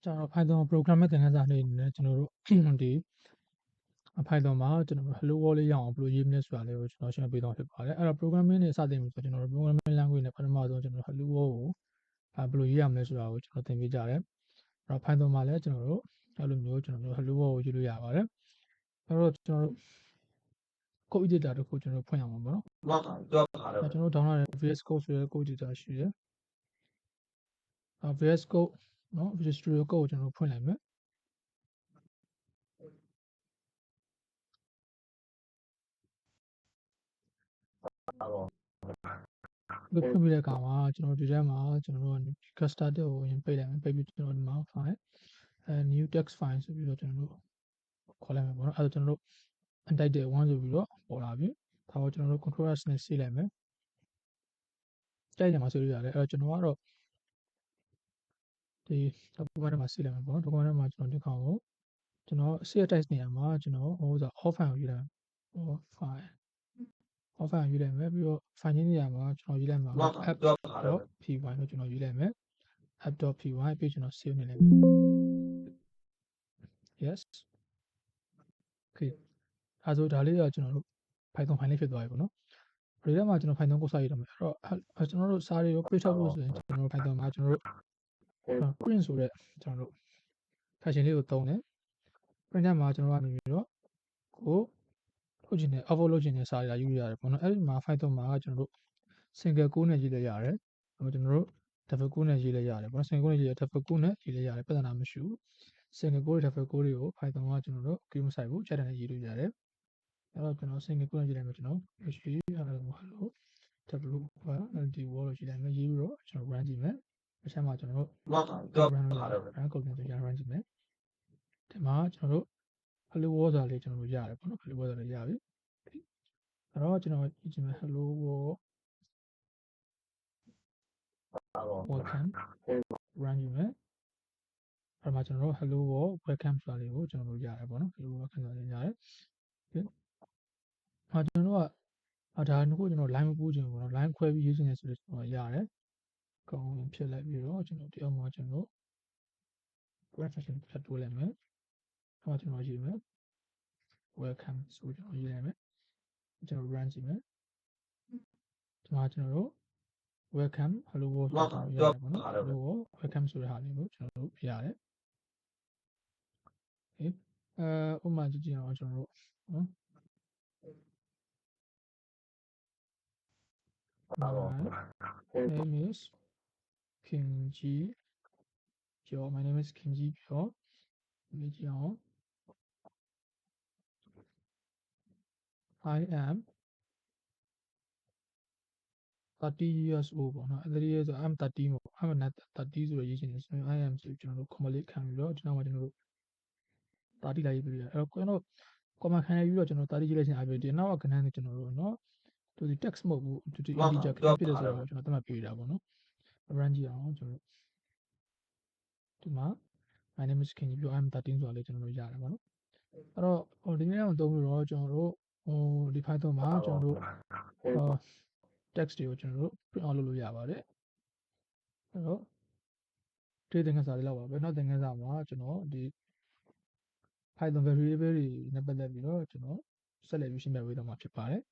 ကျွန်တော် Python program သင်ခန်းစာလေးအနေနဲ့ကျွန်တော်တို့ဒီ Python မှာကျွန်တော်တို့ hello world လေးရအောင်ဘယ်လိုရေးမလဲဆိုတာလေးကိုကျွန်တော်ရှင်းပြပေးသွားဖြစ်ပါတယ်အဲ့တော့ programming နဲ့စတင်ပြီဆိုကျွန်တော်တို့ programming language နဲ့ပထမဆုံးကျွန်တော် hello world ကိုဘယ်လိုရေးရမလဲဆိုတာကိုကျွန်တော်သင်ပေးကြတယ်အဲ့တော့ Python မှာလည်းကျွန်တော်တို့အဲ့လိုမျိုးကျွန်တော်တို့ hello world ကိုရေးလို့ရပါတယ်အဲ့တော့ကျွန်တော်တို့ code editor တစ်ခုကျွန်တော်တို့ဖွင့်ရမှာပေါ့နော်ကျွန်တော်တို့ download ရတဲ့ VS Code ဆိုတဲ့ code editor ရှိတယ်VS Code နော် Visual Studio Code ကိုကျွန်တော်တို့ဖွင့်လိုက်မယ်ဒီဖွင့်ပြီးတဲ့အခါမှာကျွန်တော်ဒီထဲမှာကျွန်တော်တို့ cluster ကိုရင်ပိတ်လိုက်မယ်ပိတ်ပြီးကျွန်တော်ဒီမှာ file new text file ဆိုပြီးတော့ကျွန်တော်တို့ခေါ်လိုက်မယ်ပေါ့နော်အဲ့ဒါကျွန်တော်တို့ untitled 1ဆိုပြီးတော့ပေါ်လာပြီဒါကိုကျွန်တော်တို့ control S နဲ့ဆေးလိုက်မယ်တိုက်တယ်မှာဆေးလို့ရတယ်အဲ့တော့ကျွန်တော်ကတော့ဒီ document မှာဆေးလိုက်မယ်ပေါ့နော် document မှာကျွန်တော်ဒီခေါင်းကိုကျွန်တော် save text နေရာမှာကျွန်တော်ဟိုဆို off file ကိုယူလိုက်မယ် off file ယူလိုက်မယ်ပြီးတော့ file နေရာမှာကျွန်တော်ယူလိုက်မှာ app.py ကိုကျွန်တော်ယူလိုက်မယ် app.py ပြီးကျွန်တော် save နေလိုက်မယ် yes okay ဒါဆိုဒါလေးကကျွန်တော်တို့ Python file လေးဖြစ်သွားပြီပေါ့နော်ဒီထဲမှာကျွန်တော် Python ကိုစာရေးတော့မယ်အဲ့တော့ကျွန်တော်တို့စာတွေကို print ထုတ်ဖို့ဆိုရင်ကျွန်တော်တို့ Python မှာကျွန်တော်တို့ print ဆိုတဲ့ကျွန်တော်တို့ function လေးကိုသုံးတယ် print မှာကျွန်တော်ကနေပြီးတော့ကိုထုတ်ချင်တဲ့ output လုပ်ချင်တဲ့စာတွေယူရရတယ်ပေါ့နော်အဲ့ဒီမှာ Python မှာကျွန်တော်တို့ single quote နဲ့ရေးလိုက်ရတယ်ကျွန်တော်တို့ double quote နဲ့ရေးလိုက်ရတယ်ပေါ့နော် single quote နဲ့ရေးရ double quote နဲ့ရေးလိုက်ရတယ်ပြဿနာမရှိဘူး single quote double quote တွေကို Python ကကျွန်တော်တို့ queue မဆိုင်ဘူးချက်တယ်ရေးလို့ရတယ်အဲ့တော့ကျွန်တော် single quote နဲ့ရေးလိုက်မယ်ကျွန်တော် hello w d word လို့ရေးလိုက်မယ်ရေးပြီးတော့ကျွန်တော် run ကြည့်မယ်အချက်မှာကျွန်တော်တို့ run လို့ရတယ် run code နဲ့ရ run ကြည့်မယ်ဒီမှာကျွန်တော်တို့ hello world ဆိုတာလေးကျွန်တော်တို့ရတယ်ပေါ့နော် hello world ဆိုတာလေးရပြီအဲ့တော့ကျွန်တော်ကြည့်မယ် hello world welcome run ကြည့်မယ်အဲ့မှာကျွန်တော်တို့ hello world welcome ဆိုတာလေးကိုကျွန်တော်တို့ရတယ်ပေါ့နော် hello world welcome ဆိုတာလေးရတယ်ကျွန်တော်တို့ကဒါကကျွန်တော် line မပို့ချင်ဘူးเนาะ line ခွဲပြီးရေးချင်တယ်ဆိုတော့ကျွန်တော်ရတယ်ကောင်းဖြစ်လိုက်ပြီးတော့ကျွန်တော်ဒီအောက်မှာကျွန်တော် graph function ဖြတ်တိုးလိုက်မယ်အဲ့မှာကျွန်တော်ရေးမယ် welcome ဆိုကျွန်တော်ရေးလိုက်မယ်ကျွန်တော် run ကြည့်မယ်ဒီမှာကျွန်တော်တို့ welcome hello world ဆိုတော့ရတယ်ပေါ့နော် hello world welcome ဆိုတဲ့ဟာလေးကိုကျွန်တော်တို့ရတယ် okay ဥပမာကြည့်ကြည့်အောင်ကျွန်တော်တို့နော်My name is Kinji Pyo. My name is Kinji Pyo. I am 30 years old ပေါ့နော်30 years so I'm 30ပေါ့ I'm not 30ဆိုတော့ရေးချင်တယ်ဆိုရင် I am ဆိုကျွန်တော်တို့ comma လေးခံပြီးတော့ဒီနောက်မှာကျွန်တော်တို့30လိုက်ရေးပြီးရအဲ့တော့ကျွန်တော် comma ခံရပြီးတော့ကျွန်တော်30ရေးလိုက်ချင်အားဖြင့်ဒီနောက်ကခဏနေကျွန်တော်တို့နော်သူဒီ text မဟုတ်ဘူးဒီ integer ခဏဖြစ်တယ်ဆိုတော့ကျွန်တော်သတ်မှတ်ပေးတာပေါ့နော် run ကြည့်အောင်ကျွန်တော်ဒီမှာ my name is Kinji Pyo I'm 13ဆိုတာလေးကျွန်တော်တို့ရတယ်ပေါ့နော်အဲ့တော့ဟိုဒီနေ့အောင်သုံးပြီးတော့ကျွန်တော်တို့ဟိုဒီ Python မှာကျွန်တော်တို့text တွေကိုကျွန်တော်တို့ print out လုပ်လို့ရပါတယ်အဲ့တော့ဒီသင်ခန်းစာလေးလောက်ပါပဲနောက်သင်ခန်းစာမှာကျွန်တော်ဒီ Python variable တွေနဲ့ပတ်သက်ပြီးတော့ကျွန်တော်ဆက်လက်ပြီးရှင်းပြပေးသွားမှာဖြစ်ပါတယ်